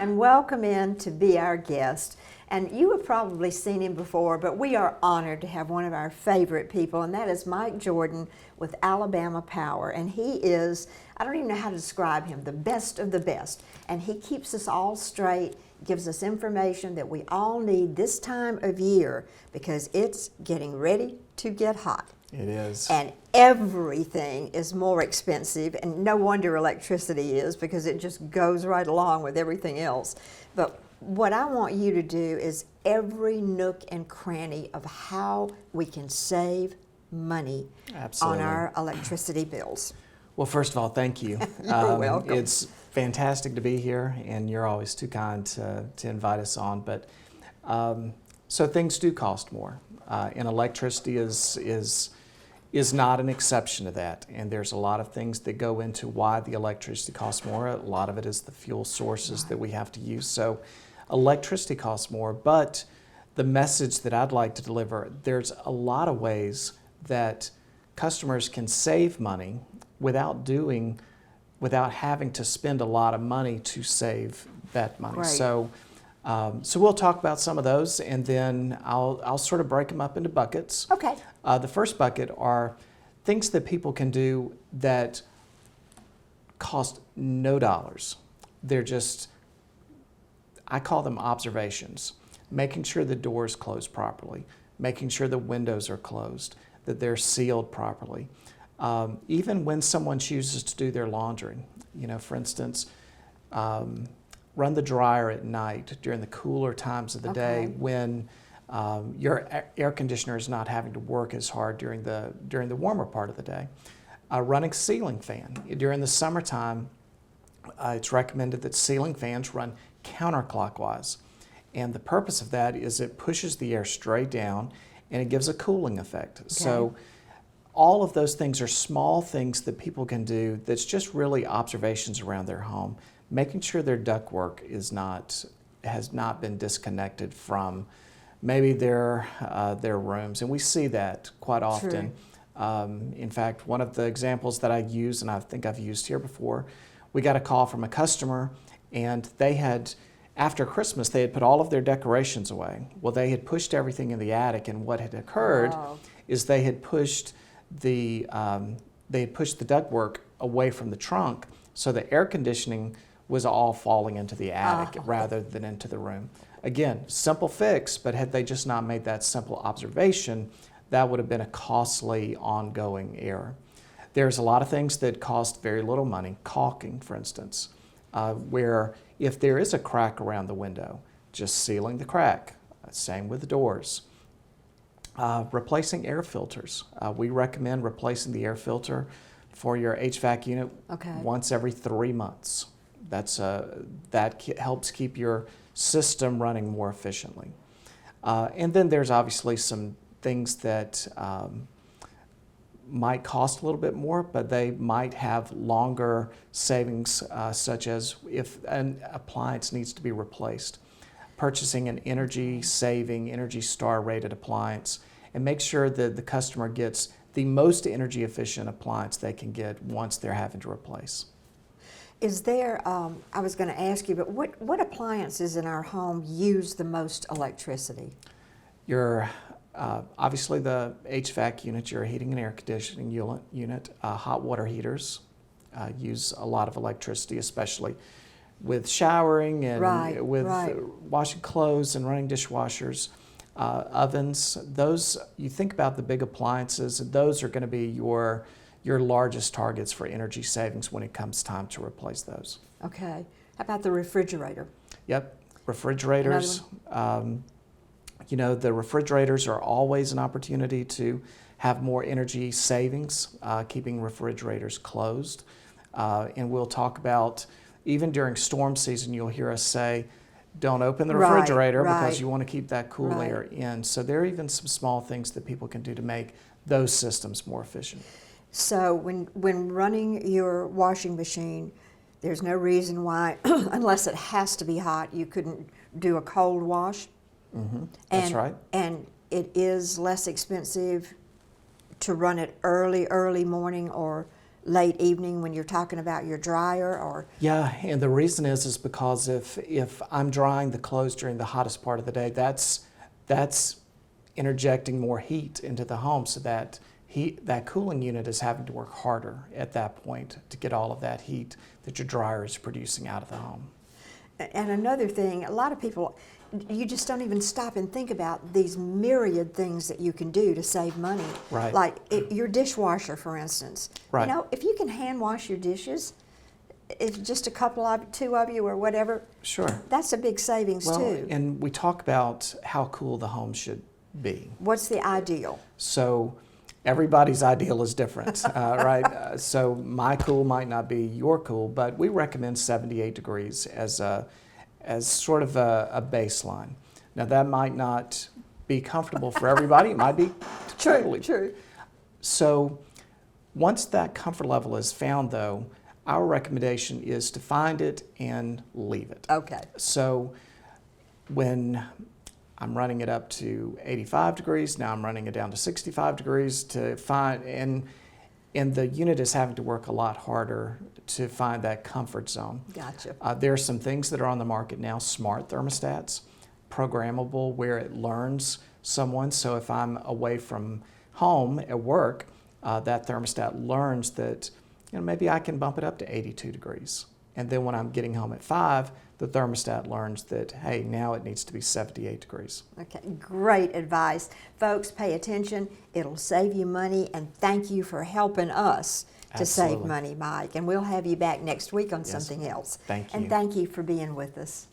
and welcome in to be our guest. And you have probably seen him before, but we are honored to have one of our favorite people, and that is Mike Jordan with Alabama Power. And he is, I don't even know how to describe him, the best of the best. And he keeps us all straight, gives us information that we all need this time of year because it's getting ready to get hot. It is. And everything is more expensive, and no wonder electricity is, because it just goes right along with everything else. But what I want you to do is every nook and cranny of how we can save money Absolutely. on our electricity bills. Well, first of all, thank you. You're welcome. It's fantastic to be here, and you're always too kind to invite us on. But so things do cost more, and electricity is not an exception to that. And there's a lot of things that go into why the electricity costs more. A lot of it is the fuel sources that we have to use. So electricity costs more, but the message that I'd like to deliver, there's a lot of ways that customers can save money without having to spend a lot of money to save that money. Right. So we'll talk about some of those, and then I'll sort of break them up into buckets. Okay. The first bucket are things that people can do that cost no dollars. They're just, I call them observations. Making sure the doors close properly, making sure the windows are closed, that they're sealed properly. Even when someone chooses to do their laundry, for instance, run the dryer at night during the cooler times of the day when your air conditioner is not having to work as hard during the warmer part of the day. Running ceiling fan. During the summertime, it's recommended that ceiling fans run counterclockwise. And the purpose of that is it pushes the air straight down and it gives a cooling effect. Okay. So all of those things are small things that people can do that's just really observations around their home, making sure their ductwork has not been disconnected from maybe their rooms. And we see that quite often. In fact, one of the examples that I use, and I think I've used here before, we got a call from a customer, and they had, after Christmas, they had put all of their decorations away. Well, they had pushed everything in the attic, and what had occurred is they had pushed the ductwork away from the trunk, so the air conditioning was all falling into the attic rather than into the room. Again, simple fix, but had they just not made that simple observation, that would have been a costly ongoing error. There's a lot of things that cost very little money. Caulking, for instance, where if there is a crack around the window, just sealing the crack. Same with the doors. Replacing air filters. We recommend replacing the air filter for your HVAC unit once every 3 months. That helps keep your system running more efficiently. And then there's obviously some things that might cost a little bit more, but they might have longer savings, such as if an appliance needs to be replaced. Purchasing an energy-saving, Energy Star rated appliance, and make sure that the customer gets the most energy-efficient appliance they can get once they're having to replace. Is there, I was going to ask you, but what appliances in our home use the most electricity? Your obviously the HVAC unit, your heating and air conditioning unit, hot water heaters use a lot of electricity, especially with showering and with washing clothes and running dishwashers. Ovens, those, you think about the big appliances, those are going to be your largest targets for energy savings when it comes time to replace those. Okay. How about the refrigerator? Yep, refrigerators. The refrigerators are always an opportunity to have more energy savings, keeping refrigerators closed. And we'll talk about, even during storm season, you'll hear us say, don't open the refrigerator because you want to keep that cool air in. So there are even some small things that people can do to make those systems more efficient. So when running your washing machine, there's no reason why, unless it has to be hot, you couldn't do a cold wash. That's right. And it is less expensive to run it early morning or late evening when you're talking about your dryer, or Yeah, and the reason is because if I'm drying the clothes during the hottest part of the day, that's interjecting more heat into the home, so that that cooling unit is having to work harder at that point to get all of that heat that your dryer is producing out of the home. and another thing, a lot of people, you just don't even stop and think about these myriad things that you can do to save money. Right. Like your dishwasher, for instance. Right. You know, if you can hand wash your dishes, if just a couple of, two of you or whatever, Sure. that's a big savings Well, too. and we talk about how cool the home should be. What's the ideal? So everybody's ideal is different, right? So my cool might not be your cool, but we recommend 78 degrees as sort of a baseline. Now that might not be comfortable for everybody. It might be totally. True. So once that comfort level is found, though, our recommendation is to find it and leave it. Okay. So when I'm running it up to 85 degrees, now I'm running it down to 65 degrees to find, and the unit is having to work a lot harder to find that comfort zone. Gotcha. There are some things that are on the market now, smart thermostats, programmable, where it learns someone. So if I'm away from home at work, that thermostat learns that, you know, maybe I can bump it up to 82 degrees. And then when I'm getting home at 5, the thermostat learns that, hey, now it needs to be 78 degrees. Okay, great advice. Folks, pay attention. It'll save you money, and thank you for helping us to save Absolutely. money, Mike. And we'll have you back next week on Yes. something else. Thank you. And thank you for being with us.